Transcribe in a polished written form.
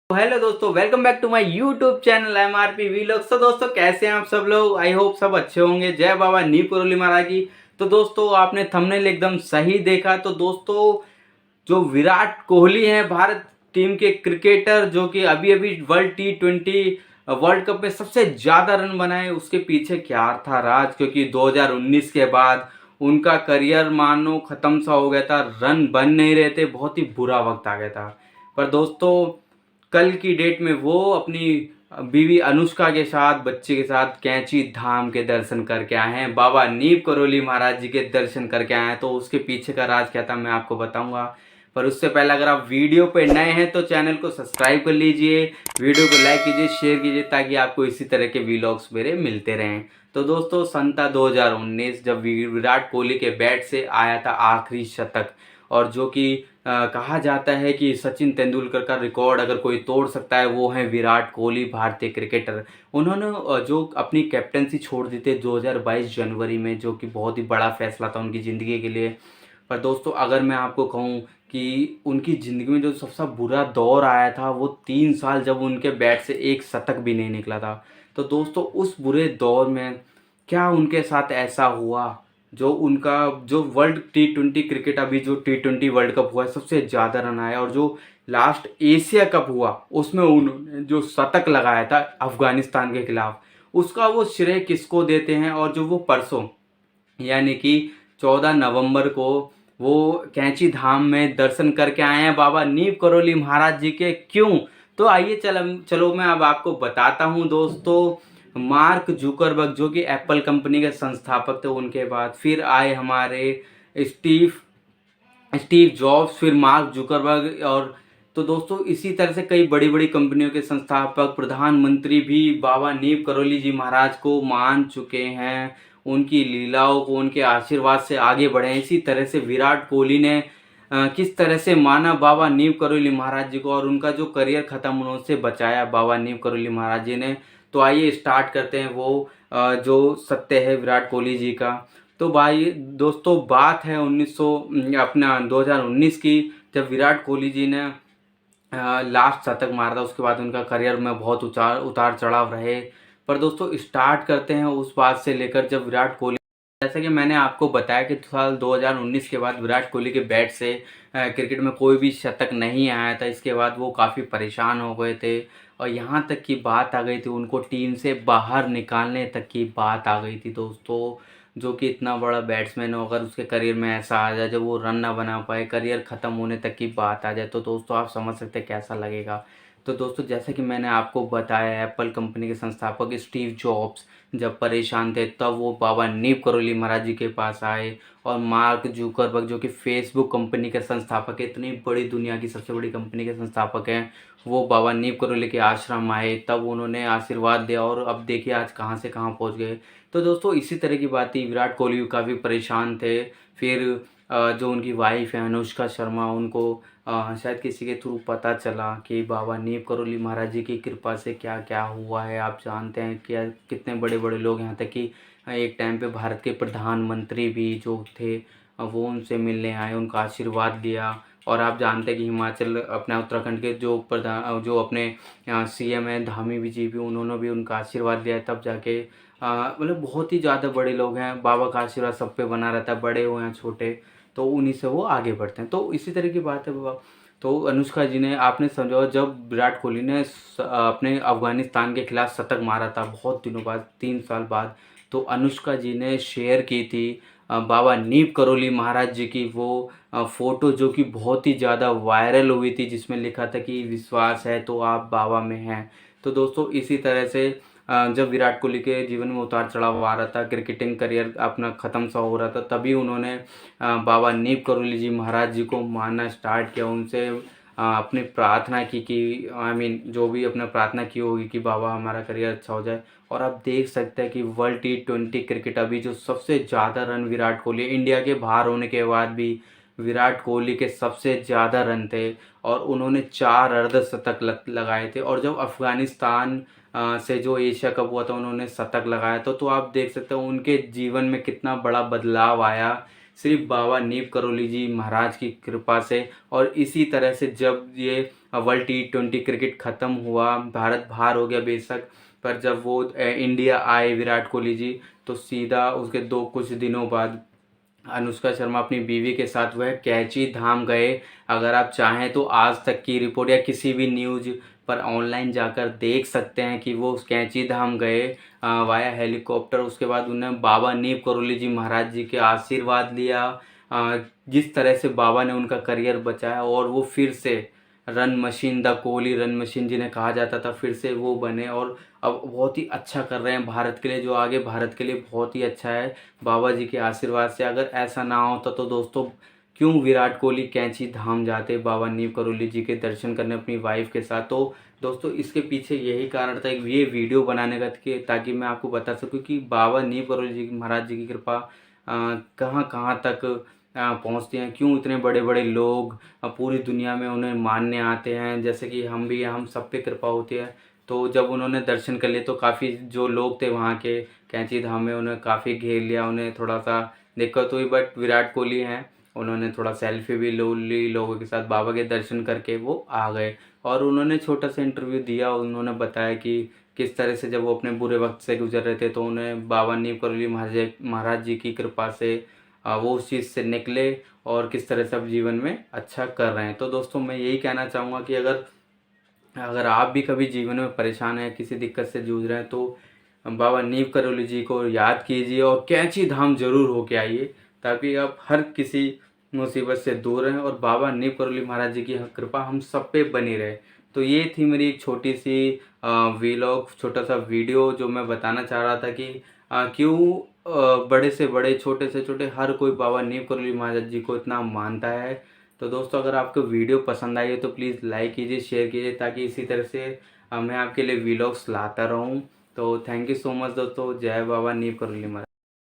Hello दोस्तों, welcome back to my YouTube channel MRP vlogs. तो दोस्तों कैसे हैं आप सब लोग? आई होप सब अच्छे होंगे। जय बाबा नीम करोली महाराज की। तो दोस्तों आपने थंबनेल एकदम सही देखा। तो दोस्तों जो विराट कोहली हैं, भारत टीम के क्रिकेटर, जो कि अभी अभी वर्ल्ड T20 वर्ल्ड कप में सबसे ज़्यादा रन बनाए, उसके पीछे क्या था राज? क्योंकि 2019 के बाद उनका करियर मानो ख़त्म सा हो गया था, रन बन नहीं रहे थे, बहुत ही बुरा वक्त आ गया था। पर दोस्तों कल की डेट में वो अपनी बीवी अनुष्का के साथ, बच्चे के साथ कैंची धाम के दर्शन करके आए हैं, बाबा नीम करोली महाराज जी के दर्शन करके आए हैं। तो उसके पीछे का राज क्या था मैं आपको बताऊंगा। पर उससे पहले अगर आप वीडियो पे नए हैं तो चैनल को सब्सक्राइब कर लीजिए, वीडियो को लाइक कीजिए, शेयर कीजिए, ताकि आपको इसी तरह के वीलॉग्स मेरे मिलते रहें। तो दोस्तों सन था 2019, जब विराट कोहली के बैट से आया था आखिरी शतक। और जो कि कहा जाता है कि सचिन तेंदुलकर का रिकॉर्ड अगर कोई तोड़ सकता है वो है विराट कोहली, भारतीय क्रिकेटर। उन्होंने जो अपनी कैप्टनसी छोड़ दी थी 2022 जनवरी में, जो कि बहुत ही बड़ा फैसला था उनकी ज़िंदगी के लिए। पर दोस्तों अगर मैं आपको कहूँ कि उनकी ज़िंदगी में जो सबसे बुरा दौर आया था वो 3 साल, जब उनके बैट से एक शतक भी नहीं निकला था। तो दोस्तों उस बुरे दौर में क्या उनके साथ ऐसा हुआ? जो उनका जो वर्ल्ड T20 क्रिकेट, अभी जो T20 वर्ल्ड कप हुआ है, सबसे ज़्यादा रन आया, और जो लास्ट एशिया कप हुआ उसमें उन्होंने जो शतक लगाया था अफगानिस्तान के खिलाफ, उसका वो श्रेय किसको देते हैं? और जो वो परसों यानी कि 14 नवंबर को वो कैंची धाम में दर्शन करके आए हैं बाबा नीम करोली महाराज जी के, क्यों? तो आइए चलो मैं अब आपको बताता हूँ दोस्तों। मार्क जुकरबर्ग, जो कि एप्पल कंपनी के संस्थापक थे, उनके बाद फिर आए हमारे स्टीव स्टीव जॉब्स, फिर मार्क जुकरबर्ग। और तो दोस्तों इसी तरह से कई बड़ी बड़ी कंपनियों के संस्थापक, प्रधानमंत्री भी बाबा नीम करोली जी महाराज को मान चुके हैं, उनकी लीलाओं को, उनके आशीर्वाद से आगे बढ़े हैं। इसी तरह से विराट कोहली ने किस तरह से माना बाबा नीम करोली महाराज जी को, और उनका जो करियर ख़त्म होने से बचाया बाबा नीम करोली महाराज जी ने। तो आइए स्टार्ट करते हैं वो जो सत्य है विराट कोहली जी का। तो भाई दोस्तों बात है 1900 अपना 2019 की, जब विराट कोहली जी ने लास्ट शतक मारा था। उसके बाद उनका करियर में बहुत उतार चढ़ाव रहे। पर दोस्तों स्टार्ट करते हैं उस बात से लेकर जब विराट कोहली, जैसा कि मैंने आपको बताया कि साल 2019 के बाद विराट कोहली के बैट से क्रिकेट में कोई भी शतक नहीं आया था। इसके बाद वो काफ़ी परेशान हो गए थे, और यहाँ तक की बात आ गई थी उनको टीम से बाहर निकालने तक की बात आ गई थी दोस्तों। जो कि इतना बड़ा बैट्समैन हो, अगर उसके करियर में ऐसा आ जाए जब वो रन ना बना पाए, करियर ख़त्म होने तक की बात आ जाए, तो दोस्तों आप समझ सकते हैं कैसा लगेगा। तो दोस्तों जैसे कि मैंने आपको बताया, एप्पल कंपनी के संस्थापक स्टीव जॉब्स जब परेशान थे तब वो बाबा नीम करोली महाराज जी के पास आए। और मार्क जुकरबर्ग, जो कि फेसबुक कंपनी के संस्थापक है, इतनी बड़ी दुनिया की सबसे बड़ी कंपनी के संस्थापक हैं, वो बाबा नीम करोली के आश्रम आए, तब उन्होंने आशीर्वाद दिया, और अब देखिए आज कहाँ से कहाँ पहुँच गए। तो दोस्तों इसी तरह की बात थी, विराट कोहली काफ़ी परेशान थे। फिर जो उनकी वाइफ है अनुष्का शर्मा, उनको शायद किसी के थ्रू पता चला कि बाबा नीम करोली महाराज जी की कृपा से क्या क्या हुआ है। आप जानते हैं कि कितने बड़े बड़े लोग, यहाँ तक कि एक टाइम पे भारत के प्रधानमंत्री भी जो थे वो उनसे मिलने आए, उनका आशीर्वाद लिया। और आप जानते हैं कि हिमाचल, अपने उत्तराखंड के जो जो अपने CM हैं धामी जी भी, उन्होंने भी उनका आशीर्वाद लिया है, तब जाके मतलब बहुत ही ज़्यादा बड़े लोग हैं। बाबा का आशीर्वाद सब पे बना रहता है, बड़े हो या छोटे, तो उन्हीं से वो आगे बढ़ते हैं। तो इसी तरह की बात है बाबा। तो अनुष्का जी ने, आपने समझो जब विराट कोहली ने अपने अफगानिस्तान के खिलाफ शतक मारा था बहुत दिनों बाद, 3 साल बाद, तो अनुष्का जी ने शेयर की थी बाबा नीम करोली महाराज जी की वो फ़ोटो, जो कि बहुत ही ज़्यादा वायरल हुई थी, जिसमें लिखा था कि विश्वास है तो आप बाबा में हैं। तो दोस्तों इसी तरह से जब विराट कोहली के जीवन में उतार चढ़ाव आ रहा था, क्रिकेटिंग करियर अपना ख़त्म सा हो रहा था, तभी उन्होंने बाबा नीम करोली जी महाराज जी को मानना स्टार्ट किया। उनसे अपनी प्रार्थना की कि जो भी अपना प्रार्थना की होगी कि बाबा हमारा करियर अच्छा हो जाए। और आप देख सकते हैं कि वर्ल्ड T20 क्रिकेट, अभी जो सबसे ज़्यादा रन विराट कोहली, इंडिया के बाहर होने के बाद भी विराट कोहली के सबसे ज़्यादा रन थे, और उन्होंने 4 अर्धशतक लगाए थे। और जब अफ़गानिस्तान से जो एशिया कप हुआ था उन्होंने शतक लगाया था। तो आप देख सकते हो उनके जीवन में कितना बड़ा बदलाव आया। सिर्फ बाबा नीप करोली जी महाराज की कृपा से। और इसी तरह से जब ये वर्ल्ड T20 क्रिकेट ख़त्म हुआ, भारत बाहर हो गया बेशक, पर जब वो इंडिया आए विराट कोहली जी, तो सीधा उसके दो कुछ दिनों बाद अनुष्का शर्मा अपनी बीवी के साथ वह कैंची धाम गए। अगर आप चाहें तो आज तक की रिपोर्ट या किसी भी न्यूज़ पर ऑनलाइन जाकर देख सकते हैं कि वो उस कैंची धाम गए वाया हेलीकॉप्टर। उसके बाद उन्हें बाबा नीप करोली जी महाराज जी के आशीर्वाद लिया। जिस तरह से बाबा ने उनका करियर बचाया और वो फिर से run machine, the Kohli run machine जिन्हें कहा जाता था, फिर से वो बने और अब बहुत ही अच्छा कर रहे हैं भारत के लिए। जो आगे भारत के लिए बहुत ही अच्छा है बाबा जी के आशीर्वाद से। अगर ऐसा ना होता तो दोस्तों क्यों विराट कोहली कैंची धाम जाते बाबा नीव करोली जी के दर्शन करने अपनी वाइफ के साथ। तो दोस्तों इसके पीछे यही कारण था ये वीडियो बनाने का कि ताकि मैं आपको बता सकूं कि बाबा नीव करोली जी महाराज जी की कृपा कहाँ कहाँ तक पहुँचती हैं, क्यों इतने बड़े बड़े लोग पूरी दुनिया में उन्हें मानने आते हैं। जैसे कि हम भी, हम सब पे कृपा होती है। तो जब उन्होंने दर्शन कर लिए तो काफ़ी जो लोग थे वहाँ के कैंची धाम में, उन्हें काफ़ी घेर लिया, उन्हें थोड़ा सा दिक्कत हुई। बट विराट कोहली हैं, उन्होंने थोड़ा सेल्फी भी ली लोगों के साथ, बाबा के दर्शन करके वो आ गए। और उन्होंने छोटा सा इंटरव्यू दिया, उन्होंने बताया कि किस तरह से जब वो अपने बुरे वक्त से गुजर रहे थे तो उन्हें बाबा नीव करोली महाराज जी की कृपा से वो उस चीज़ से निकले और किस तरह से अब जीवन में अच्छा कर रहे हैं। तो दोस्तों मैं यही कहना चाहूँगा कि अगर अगर आप भी कभी जीवन में परेशान हैं, किसी दिक्कत से जूझ रहे हैं, तो बाबा नीव करोली जी को याद कीजिए और कैंची धाम जरूर होके आइए, ताकि आप हर किसी मुसीबत से दूर रहें और बाबा नीव करोली महाराज जी की कृपा हम सब पे बनी रहे। तो ये थी मेरी एक छोटी सी वीलॉग, छोटा सा वीडियो जो मैं बताना चाह रहा था कि क्यों बड़े से बड़े, छोटे से छोटे, हर कोई बाबा नीव करोली महाराज जी को इतना मानता है। तो दोस्तों अगर आपको वीडियो पसंद आई हो तो प्लीज़ लाइक कीजिए, शेयर कीजिए, ताकि इसी तरह से मैं आपके लिए वीलॉग्स लाता रहूं। तो थैंक यू सो मच दोस्तों। जय बाबा नीव करोली महाराज।